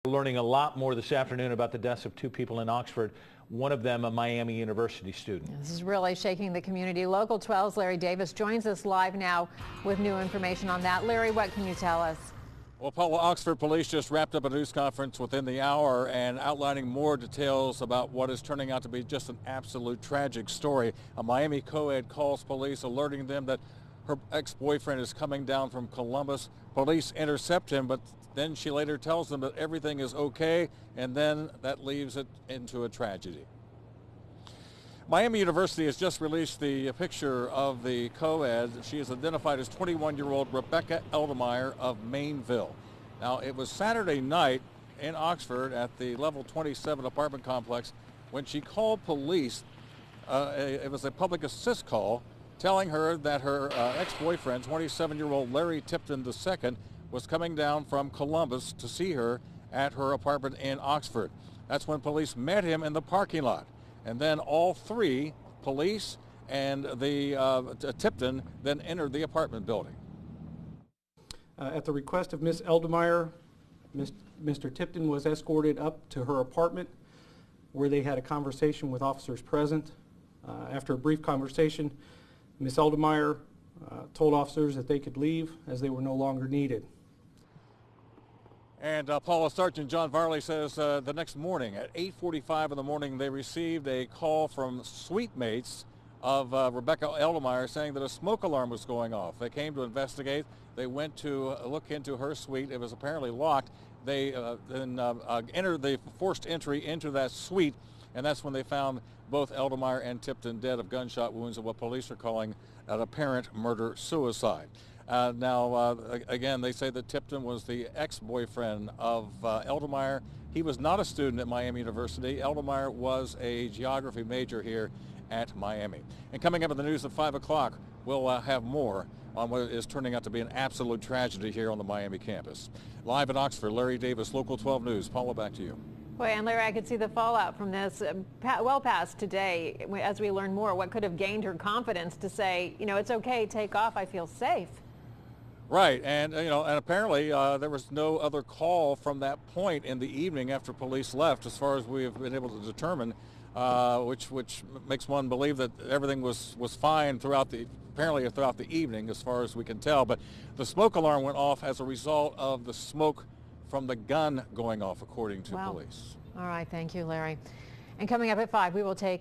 We're learning a lot more this afternoon about the deaths of two people in Oxford, one of them a Miami University student. This is really shaking the community. Local 12's Larry Davis joins us live now with new information on that. Larry, what can you tell us? Well, Paula, Oxford police just wrapped up a news conference within the hour and outlining more details about what is turning out to be just an absolute tragic story. A Miami co-ed calls police, alerting them that her ex-boyfriend is coming down from Columbus. Police intercept him, but then she later tells them that everything is okay, and then that leaves it into a tragedy. Miami University has just released the picture of the co-ed. She is identified as 21-year-old Rebecca Eldemire of Mainville. Now, it was Saturday night in Oxford at the level 27 apartment complex when she called police. It was a public assist call telling her that her ex-boyfriend, 27-year-old Larry Tipton II, was coming down from Columbus to see her at her apartment in Oxford. That's when police met him in the parking lot. And then all three, police and the Tipton, then entered the apartment building. At the request of Ms. Eldermire, Mr. Tipton was escorted up to her apartment where they had a conversation with officers present. After a brief conversation, Ms. Eldermire told officers that they could leave as they were no longer needed. And Paula, Sergeant John Varley says the next morning at 8:45 in the morning, they received a call from suite mates of Rebecca Eldemire saying that a smoke alarm was going off. They came to investigate. They went to look into her suite. It was apparently locked. They then entered the forced entry into that suite, and that's when they found both Eldermire and Tipton dead of gunshot wounds of what police are calling an apparent murder-suicide. Again, they say that Tipton was the ex-boyfriend of Eldermire. He was not a student at Miami University. Eldermire was a geography major here at Miami. And coming up in the news at 5 o'clock, we'll have more on what is turning out to be an absolute tragedy here on the Miami campus. Live in Oxford, Larry Davis, Local 12 News. Paula, back to you. Boy, and Larry, I could see the fallout from this well past today. As we learn more, what could have gained her confidence to say, you know, it's okay, take off, I feel safe. Right, and and apparently there was no other call from that point in the evening after police left, as far as we have been able to determine, which makes one believe that everything was fine throughout the evening, as far as we can tell. But the smoke alarm went off as a result of the smoke from the gun going off, according to police. All right, thank you, Larry. And coming up at 5, we will take